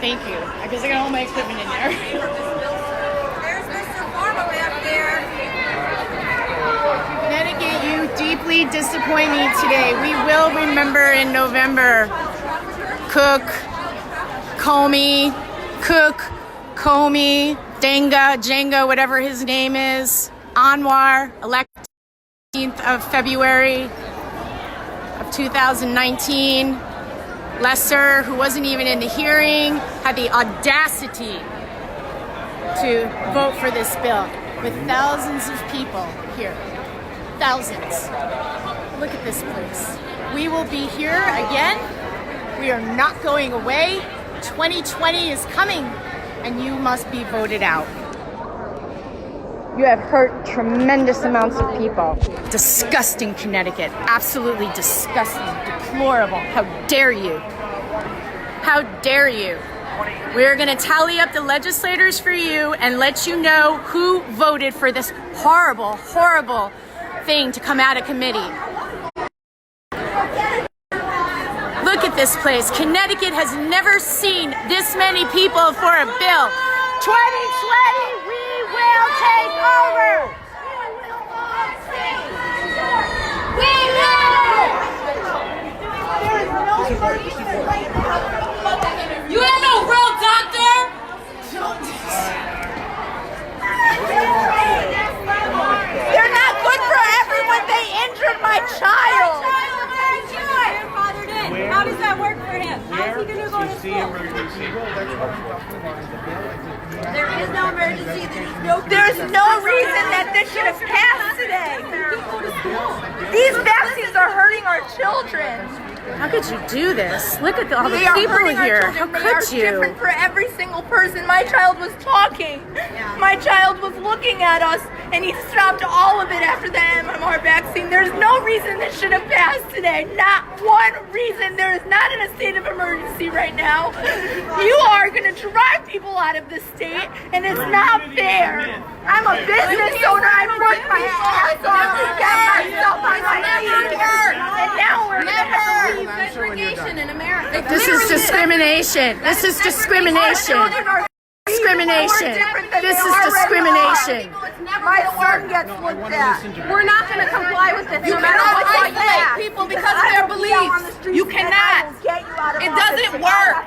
Thank you. Because I got all my equipment in there. There's Mr. Farmer back there. Connecticut, you deeply disappoint me today. We will remember in November. Cook, Comey, Jenga, whatever his name is. Anwar, elected 18th of February of 2019. Lesser, who wasn't even in the hearing, had the audacity to vote for this bill with thousands of people here. Thousands. Look at this place. We will be here again. We are not going away. 2020 is coming, and you must be voted out. You have hurt tremendous amounts of people. Disgusting, Connecticut. Absolutely disgusting. Deplorable. How dare you? How dare you? We're going to tally up the legislators for you and let you know who voted for this horrible, horrible thing to come out of committee. Look at this place. Connecticut has never seen this many people for a bill. 2020, we will take over. We will. You ain't no real doctor. They're not good for everyone. They injured my child. How does that work for him? How's he going to go to school? There is no emergency. There's no reason that this should have passed today. These vaccines are hurting our children. How could you do this? Look at all the people here. How could you? They are different for every single person. My child was talking. My child was looking at us, and he stopped all of it after the MMR vaccine. There's no reason this should have passed today. Not one reason. There is not in a state of emergency right now. You are going to drive people out of the state, and it's not fair. I'm a business owner. I worked my ass off to get myself on my feet, and now we're going to have to leave. Segregation in America. This is discrimination. This is discrimination. Discrimination. This is discrimination. My son gets looked at. We're not going to comply with this. No matter what you say, people because of their beliefs. You cannot. It doesn't work.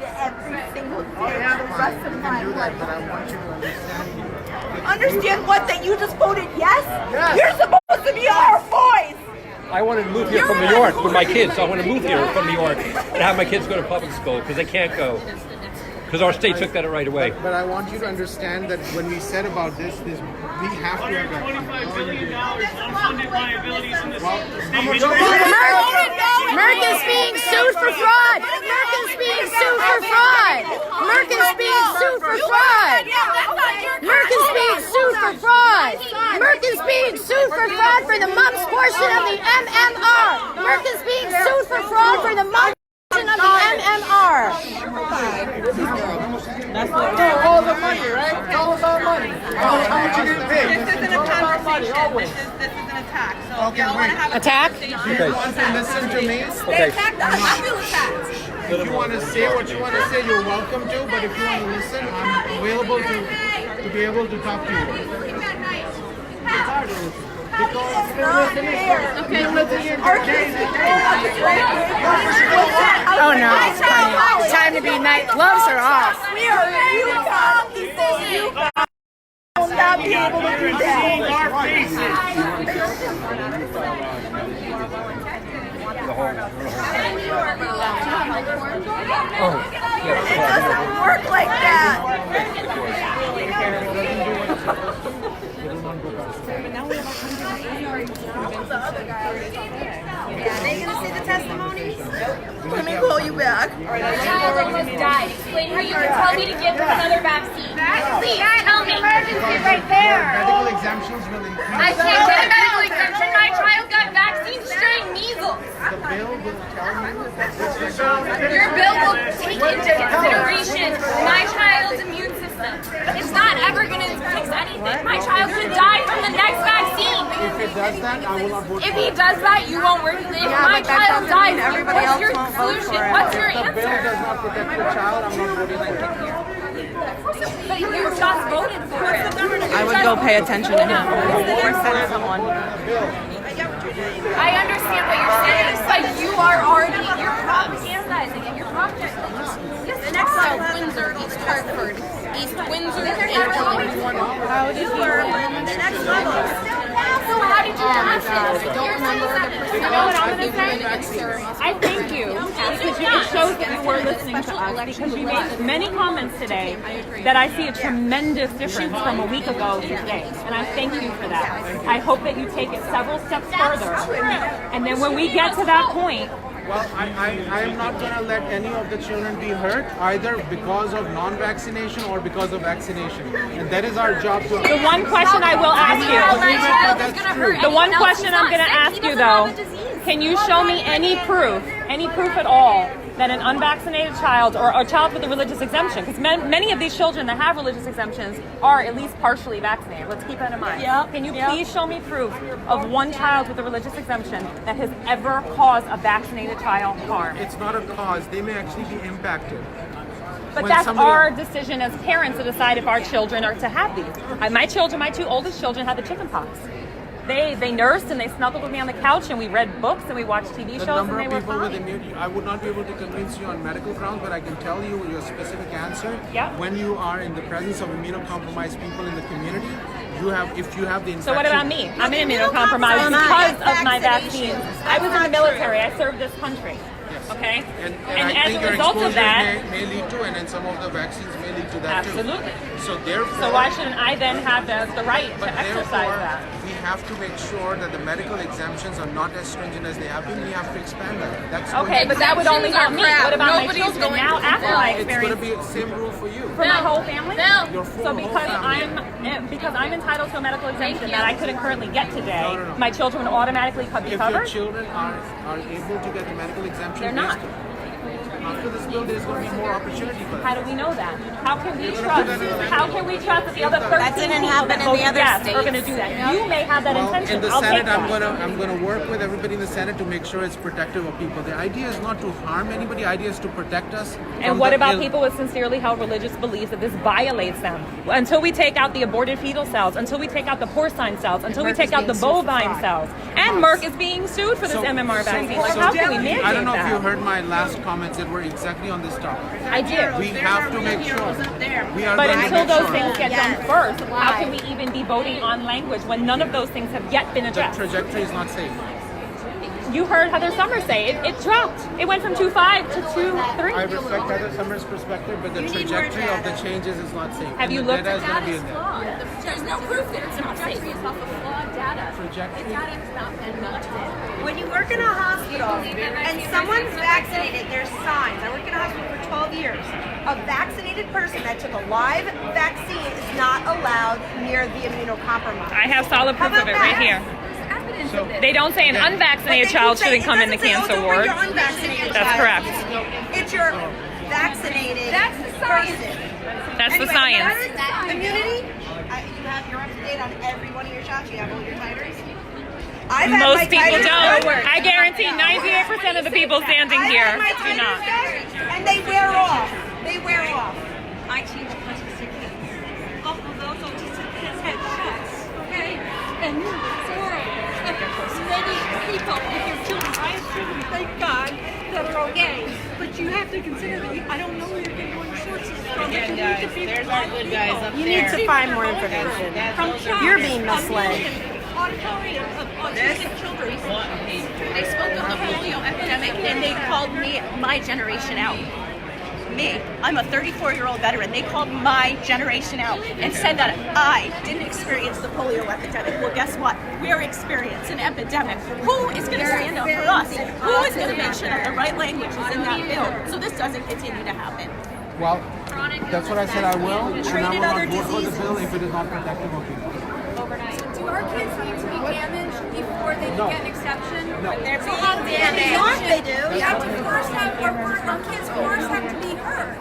Every single day for the rest of my life. Understand what? That you just voted yes? You're supposed to be our voice. I wanted to move here from New York with my kids. So I want to move here from New York and have my kids go to public school because they can't go. Because our state took that right away. But I want you to understand that when we said about this we have to have $25 million unfunded liabilities in this state. Merck is being sued for fraud. Merck is being sued for fraud. Merck is being sued for fraud. Merck is being sued for fraud. Merck is being sued for fraud for the mumps portion of the MMR. Merck is being sued for fraud for the mumps portion of the MMR. all the money, right? It's all about money. How much you gonna pay? This isn't a conversation. This is an attack. So Okay, y'all want to have a Attack? conversation. You want to listen to me? They attacked us. I feel attacked. If you want to say what you want to say, you're welcome to. But if you want to listen, I'm available to be able to talk to you. Oh no, it's time to be nice. Gloves are off. We are Utah people. Utah will not be able to do that. Our faces. It doesn't work like that. Yeah, they gonna see the testimonies? Let me call you back. My child almost died. Explain how you can tell me to give them another vaccine. Please, tell me. Emergency right there. Medical exemptions will increase. I can't get a medical exemption. My child got vaccine straight measles. The bill will tell me that this is Your bill will take into consideration my child's immune system. fix them. It's not ever going to fix anything. My child could die from the next vaccine. If it does that, I will not vote If for he it. does that, you won't work. If my child dies, what's your solution? What's your If the bill answer? does not protect the child, I'm not voting for it. But you just voted for it. I would go pay attention to him or send someone. I understand what you're saying, but you are already, you're propagandizing it. You're propagandizing it. The next one, Windsor, East Hartford. East Windsor, How did you learn the next level? So how did you pass it? I don't remember the You know what I'm going to say? I thank you because it shows that you were listening to us because you made many comments today that I see a tremendous difference from a week ago to today. And I thank you for that. I hope that you take it several steps further. And then when we get to that point, Well, I am not going to let any of the children be hurt either because of non-vaccination or because of vaccination. And that is our job to... the one question I will ask you, the one question I'm going to ask you though, can you show me any proof at all that an unvaccinated child or a child with a religious exemption, because many of these children that have religious exemptions are at least partially vaccinated. Let's keep that in mind. Can you please show me proof of one child with a religious exemption that has ever caused a vaccinated child harm? It's not a cause. They may actually be impacted. But When that's somebody- our decision as parents to decide if our children are to have these. My children, my two oldest children had the chicken pox. They nursed and they snuggled with me on the couch and we read books and we watched TV The shows number and they of were people with fine. immunity, I would not be able to convince you on medical grounds, but I can tell you your specific answer. Yeah. When you are in the presence of immunocompromised people in the community, if you have the infection. So what about me? I'm immunocompromised because of my vaccines. I was in the military. I served this country. Okay? And And I as think a your result of exposure that, may lead to, and then some of the vaccines may lead to that absolutely. too. So therefore, So why shouldn't I then have the right to but exercise therefore, that? we have to make sure that the medical exemptions are not as stringent as they have been. We have to expand that. That's Okay, but that would only help me. What about my children now after my it's going to experience? be the same rule for you. For my whole family? Your full So whole family. because I'm entitled to a medical exemption that I couldn't currently get today, No. my children would automatically be If your covered? children are able to get the medical exemption, They're not. After this bill, there's going to be more opportunity for How that. do we know that? How can we trust? How can we trust that the other 13 That didn't people happen that in voted the other yes states. are going to do that? You may have that Well, intention. in the I'll Senate, take that. I'm gonna work with everybody in the Senate to make sure it's protective of people. The idea is not to harm anybody. The idea is to protect us. And from what the about ill- people with sincerely held religious beliefs that this violates them? Until we take out the aborted fetal cells, until we take out the porcine cells, until we Merck take is out the being sued for bovine fraud. cells. And Merck is being sued for this MMR vaccine. Like, how can we mandate I don't know that? if you heard my last comments that were exactly on this topic. I did. We have to make sure. We are But going to until make those sure. things get done first, how can we even be voting on language when none of those things have yet been The addressed? trajectory is not safe. You heard Heather Summers say it dropped. It went from 2.5 to 2.3. I respect Heather Summers' perspective, but the trajectory of the changes is not safe. Have you And the looked data at is going to be in there. There's no proof that it's not safe. Trajectory. When you work in a hospital and someone's vaccinated, there's signs. I work in a hospital for 12 years. A vaccinated person that took a live vaccine is not allowed near the immunocompromised. I have solid proof of it right here. So, They don't say an unvaccinated child shouldn't come in the cancer ward. That's correct. It's your vaccinated person. That's the Anyway, science. virus immunity. You're up to date on every one of your shots. You have all your titers. I've had my Most people titers don't. done. I guarantee 98% of the people standing I've here had my do titers not. done, and they wear off. They wear off. I teach autistic kids. All of those autistic kids had shots, okay? And for many people with your children, I have children, thank God, that are okay. But you have to consider that I don't know where you're getting all your sources from. Again, guys, there's our good guys up You there. need to find more information. You're being misled. Auditorium of autistic children. They spoke of the polio epidemic and they called me my generation out. Me, I'm a 34-year-old veteran. They called my generation out and said that I didn't experience the polio epidemic. Well, guess what? We're experiencing an epidemic. Who is going to stand up for us? Who is going to make sure that the right language is in that bill so this doesn't continue to happen? well, that's what I said I will, and I will not vote for the bill if it is not protective of people. Do our kids need to be damaged before they No. can get an exception? No. They're being damaged. They do. We have to first have our kids first have to be heard.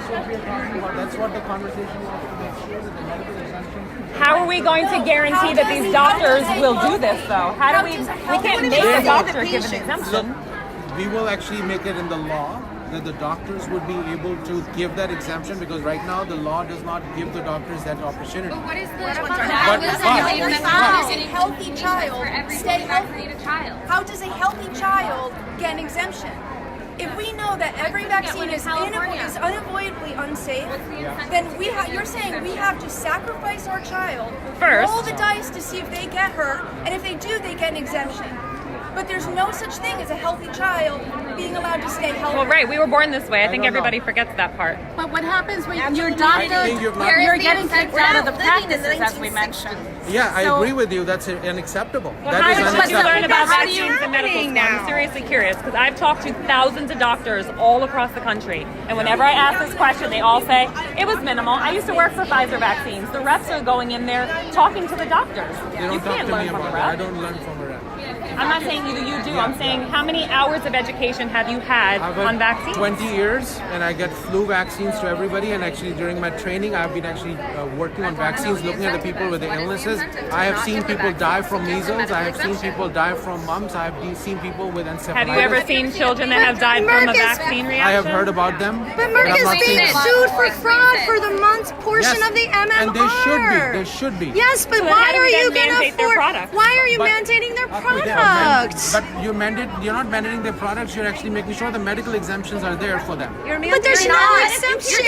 that's what we're talking about. That's what the conversation was to make sure that the medical exemption. How are we going to guarantee that these doctors will do this, though? How do we can't make a doctor give an exemption. We will actually make it in the law that the doctors would be able to give that exemption, because right now the law does not give the doctors that opportunity. But what is the How does a healthy child stay healthy? How does a healthy child get an exemption? If we know that every vaccine is unavoidably unsafe, then you're saying we have to sacrifice our child, First. roll the dice to see if they get hurt, and if they do, they get an exemption. But there's no such thing as a healthy child being allowed to stay healthy. Well, right, we were born this way. I think everybody forgets that part. But what happens when your I doctor, think you've not- you're getting kicked out of the practices, as we mentioned. Yeah, I agree with you. That's unacceptable. Well, That how is did you unacceptable. learn about How do you vaccines and medical school? I'm seriously curious because I've talked to thousands of doctors all across the country, and whenever I ask this question, they all say it was minimal. I used to work for Pfizer vaccines. The reps are going in there talking to the doctors. They You don't talk can't to learn me from a about that. I rep. don't learn from a rep. I'm not saying either you do. I'm saying how many hours of education have you had I've on had vaccines? 20 years, and I get flu vaccines to everybody. And actually, during my training, I've been actually working on vaccines, looking at the people with the illnesses. I have seen people die from measles. I have seen people die from mumps. I have seen people with encephalitis. Have you ever seen children that have died from a vaccine reaction? I have heard about them. But Merck I've is not seen being them. sued for fraud for the month's portion Yes, of the MMR. and they should be. They should be. Yes, but So then why how do are we then you going to mandate their afford? product? Why are you But- mandating their Okay, products? but you're not mandating their products. You're actually making sure the medical exemptions are there for them. But there's no exemption.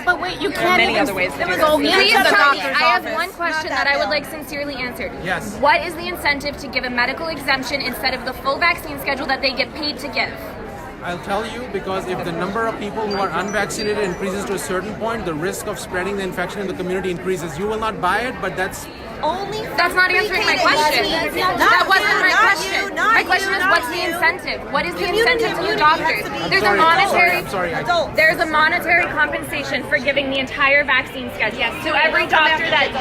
But wait, you There are can't many even other ways to do go this. into Please the tell me, doctor's I have office. one question that I would like sincerely answered. Yes. What is the incentive to give a medical exemption instead of the full vaccine schedule that they get paid to give? I'll tell you, because if the number of people who are unvaccinated increases to a certain point, the risk of spreading the infection in the community increases. You will not buy it, but that's That's not answering my question. That wasn't my question. My question is, what's the incentive? What is the incentive to the doctors? There's a monetary. I'm sorry. There's a monetary compensation for giving the entire vaccine schedule. Yes, to every doctor that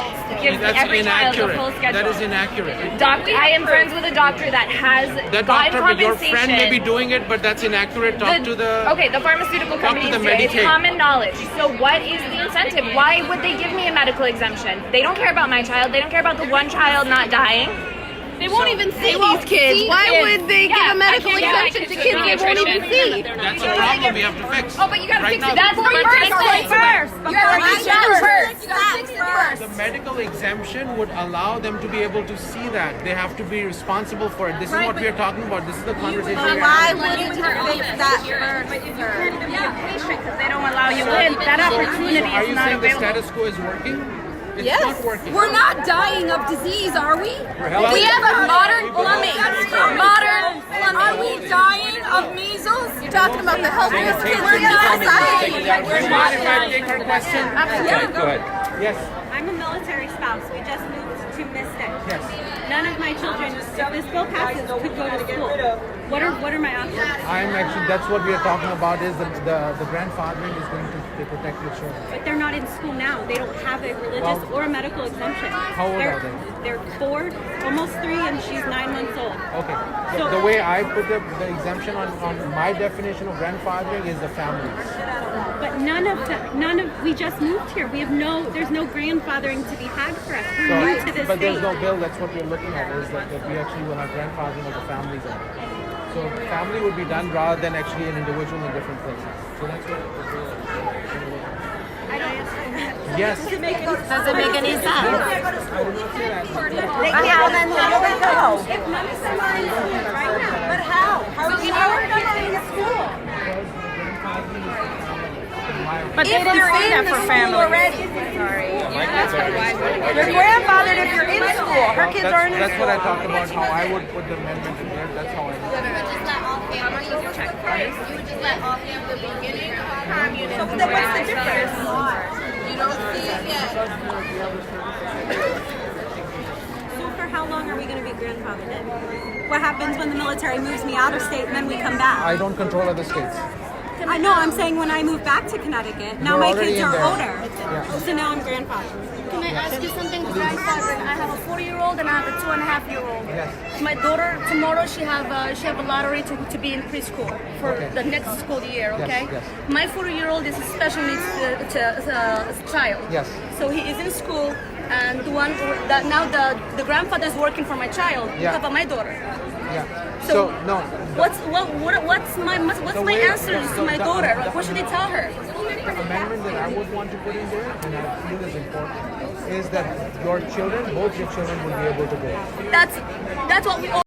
gives That's every child the full inaccurate. schedule. That is inaccurate. I am friends with a doctor that has That gotten doctor, but your compensation. friend may be doing it, but that's inaccurate. Talk to the. Okay, the pharmaceutical talk to companies the do it. It's Medicaid. common knowledge. So what is the incentive? Why would they give me a medical exemption? They don't care about my child. They don't care about the one child not dying. They won't even see these kids. Why would they give a medical exemption to kids they won't even see? That's a problem we have to fix. Oh, but you gotta Right fix now, it. That's the first. You gotta fix it first. The medical exemption would allow them to be able to see that. They have to be responsible for it. This is what we are talking about. This is the conversation we're having. wouldn't you fix that first? But you can't even be a patient because they don't allow you in. That opportunity Are is you not saying the available. status quo is working? It's not working. We're not dying of disease, are we? healthy. We have a modern plumbing. Are we dying of measles? You're talking about the healthiest kids We're in the not society. dying. We're not. If I take her question. Okay, go ahead. Yes. I'm a military spouse. We just moved to Mystic. Yes. None of my children, if this bill passes, could go to school. What are my options? I'm actually. That's what we are talking about. Is the grandfathering is going to protect your children. But they're not in school now. They don't have a religious or a medical exemption. How old are they? They're 4, almost 3, and she's 9 months old. Okay. The way I put the exemption on my definition of grandfathering is the families. But we just moved here. There's no grandfathering to be had for us. We're So, new to this but there's state. no bill. That's what we're looking at. Is that we actually will have grandfathering of the families. So family would be done rather than actually an individual in different places. So that's what. Yes. Does it make any sense? I did not say that. How then will they go? If none of them are in school right now. But how? How are they in school? But they didn't say that for families. Already. You're grandfathered if you're in school. Her kids are in school. That's what I talked about. How I would put the amendment in there. That's how I. So then what's the difference? So for how long are we going to be grandfathered in? What happens when the military moves me out of state and then we come back? I don't control other states. I know, I'm saying when I move back to Connecticut, now You're my already kids in are there. older. Yeah. So now I'm grandfathered. can I ask you something? Because I have a 4-year-old and I have a 2.5-year-old. Yes. My daughter tomorrow she have a lottery to be in preschool for the next school year. Okay. Yes. My 4-year-old is a special needs child. Yes. So he is in school, and now the grandfather is working for my child. Yeah. How about my daughter? Yeah. So no. What's my answer to my daughter? Like, what should I tell her? The amendment that I would want to put in there, and I feel is important, is that your children, both your children, will be able to go. That's what we all